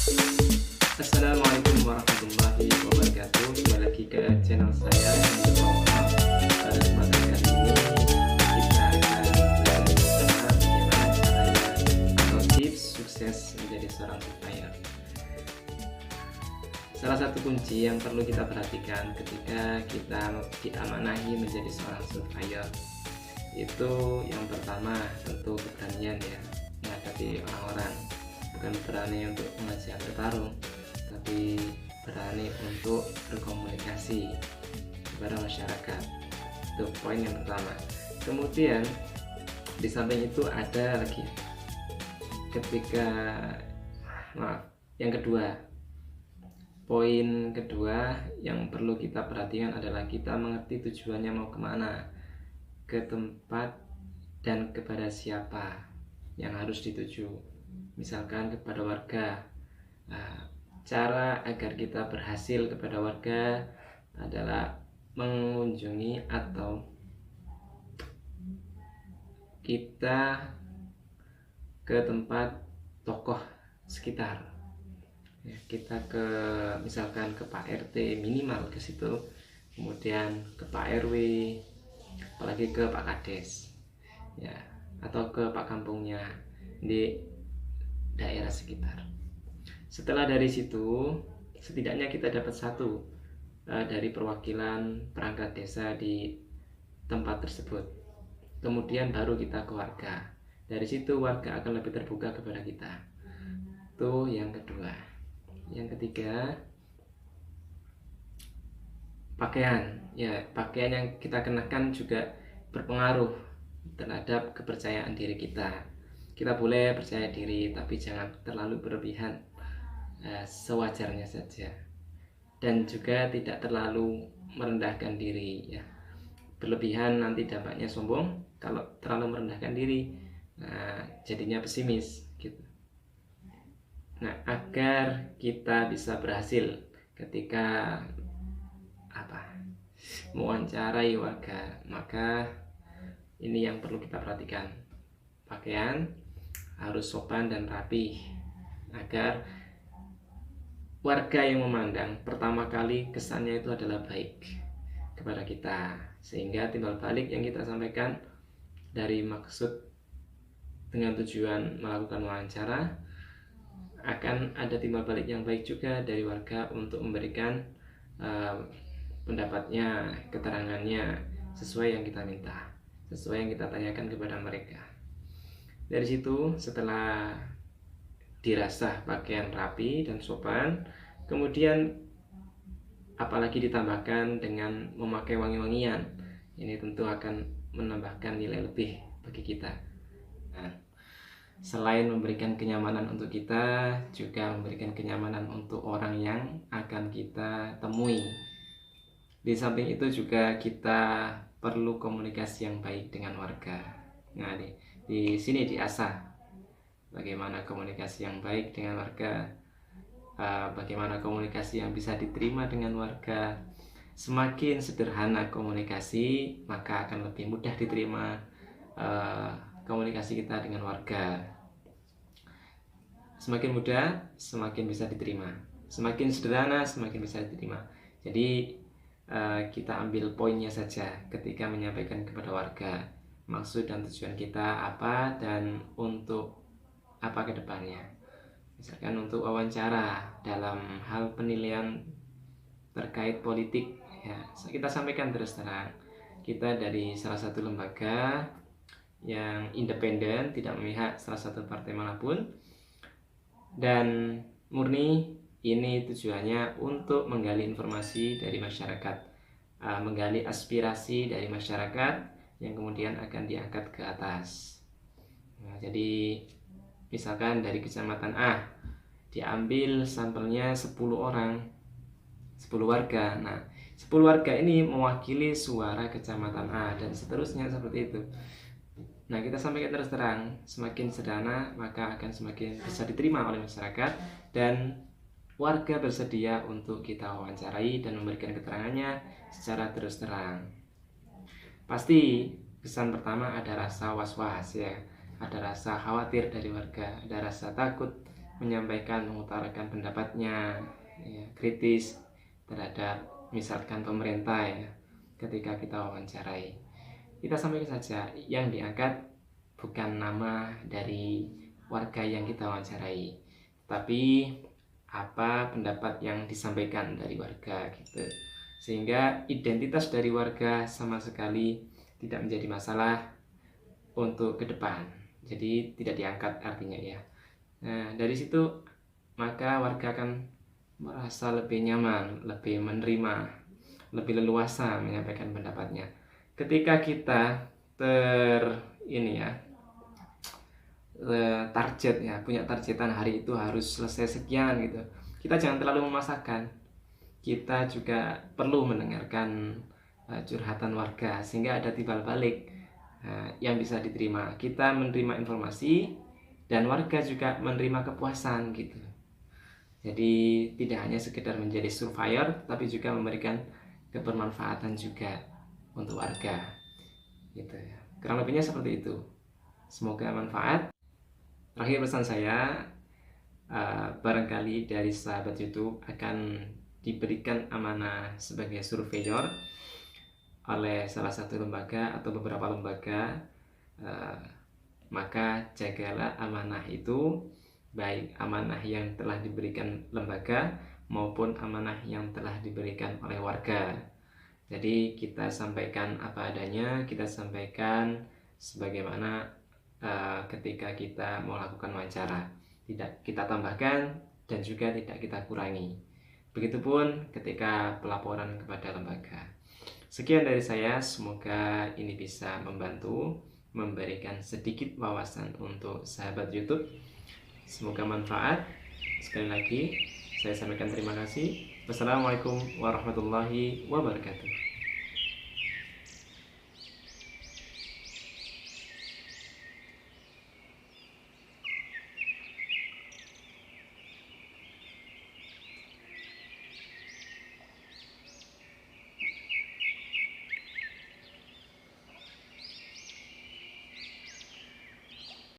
Assalamualaikum warahmatullahi wabarakatuh. Kembali lagi ke channel saya yang bernama. Pada kesempatan kali ini kita akan belajar bersama bagaimana caranya atau tips sukses menjadi seorang surveyor. Salah satu kunci yang perlu kita perhatikan ketika kita diamanahi menjadi seorang surveyor itu yang pertama tentu keberanian ya, menghadapi orang-orang. Bukan berani untuk mengajak bertarung, tapi berani untuk berkomunikasi kepada masyarakat. Itu poin yang pertama. Kemudian di samping itu ada lagi yang kedua. Poin kedua yang perlu kita perhatikan adalah kita mengerti tujuannya mau kemana, ke tempat dan kepada siapa yang harus dituju. Misalkan kepada warga. Cara agar kita berhasil kepada warga adalah mengunjungi atau kita ke tempat tokoh sekitar. Kita misalkan ke Pak RT minimal ke situ, kemudian ke Pak RW, apalagi ke Pak Kades, ya, atau ke Pak Kampungnya di daerah sekitar. Setelah dari situ, setidaknya kita dapat satu dari perwakilan perangkat desa di tempat tersebut. Kemudian baru kita ke warga. Dari situ warga akan lebih terbuka kepada kita. Itu yang kedua. Yang ketiga, pakaian. Ya, pakaian yang kita kenakan juga berpengaruh terhadap kepercayaan diri kita. Kita boleh percaya diri, tapi jangan terlalu berlebihan, sewajarnya saja, dan juga tidak terlalu merendahkan diri ya. Berlebihan nanti dampaknya sombong. Kalau terlalu merendahkan diri, jadinya pesimis gitu. Nah, agar kita bisa berhasil ketika mewawancarai warga, maka ini yang perlu kita perhatikan. Pakaian harus sopan dan rapi agar warga yang memandang pertama kali kesannya itu adalah baik kepada kita, sehingga timbal balik yang kita sampaikan dari maksud dengan tujuan melakukan wawancara akan ada timbal balik yang baik juga dari warga untuk memberikan pendapatnya, keterangannya sesuai yang kita minta, sesuai yang kita tanyakan kepada mereka. Dari situ, setelah dirasa pakaian rapi dan sopan, kemudian apalagi ditambahkan dengan memakai wangi-wangian, ini tentu akan menambahkan nilai lebih bagi kita. Nah, selain memberikan kenyamanan untuk kita, juga memberikan kenyamanan untuk orang yang akan kita temui. Di samping itu juga kita perlu komunikasi yang baik dengan warga. Nah, di sini diasah bagaimana komunikasi yang baik dengan warga, bagaimana komunikasi yang bisa diterima dengan warga. Semakin sederhana komunikasi, maka akan lebih mudah diterima komunikasi kita dengan warga. Semakin mudah, semakin bisa diterima. Semakin sederhana, semakin bisa diterima. Jadi kita ambil poinnya saja ketika menyampaikan kepada warga. Maksud dan tujuan kita apa dan untuk apa ke depannya. Misalkan untuk wawancara dalam hal penilaian terkait politik ya, kita sampaikan terus terang. Kita dari salah satu lembaga yang independen, tidak memihak salah satu partai manapun, dan murni ini tujuannya untuk menggali informasi dari masyarakat, menggali aspirasi dari masyarakat yang kemudian akan diangkat ke atas. Nah, jadi misalkan dari kecamatan A diambil sampelnya 10 orang, 10 warga. Nah, 10 warga ini mewakili suara kecamatan A dan seterusnya seperti itu. Nah, kita sampaikan terus terang, semakin sederhana maka akan semakin bisa diterima oleh masyarakat dan warga bersedia untuk kita wawancarai dan memberikan keterangannya secara terus terang. Pasti kesan pertama ada rasa was-was ya, ada rasa khawatir dari warga, ada rasa takut menyampaikan, mengutarakan pendapatnya, ya, kritis terhadap misalkan pemerintah ya, ketika kita wawancarai. Kita sampaikan saja yang diangkat bukan nama dari warga yang kita wawancarai, tapi apa pendapat yang disampaikan dari warga gitu. Sehingga identitas dari warga sama sekali tidak menjadi masalah untuk ke depan. Jadi tidak diangkat artinya ya. Nah, dari situ maka warga akan merasa lebih nyaman, lebih menerima, lebih leluasa menyampaikan pendapatnya. Ketika kita ini ya, target ya, punya targetan hari itu harus selesai sekian gitu, kita jangan terlalu memaksakan. Kita juga perlu mendengarkan curhatan warga sehingga ada timbal balik yang bisa diterima. Kita menerima informasi dan warga juga menerima kepuasan gitu. Jadi tidak hanya sekedar menjadi surveyor, tapi juga memberikan kebermanfaatan juga untuk warga gitu ya. Kurang lebihnya seperti itu. Semoga manfaat. Terakhir pesan saya, barangkali dari sahabat YouTube akan diberikan amanah sebagai surveyor oleh salah satu lembaga atau beberapa lembaga, maka jagalah amanah itu, baik amanah yang telah diberikan lembaga maupun amanah yang telah diberikan oleh warga. Jadi kita sampaikan apa adanya, kita sampaikan sebagaimana ketika kita melakukan wawancara, tidak kita tambahkan dan juga tidak kita kurangi. Begitupun ketika pelaporan kepada lembaga. Sekian dari saya, semoga ini bisa membantu, memberikan sedikit wawasan untuk sahabat YouTube. Semoga manfaat. Sekali lagi saya sampaikan terima kasih. Wassalamualaikum warahmatullahi wabarakatuh.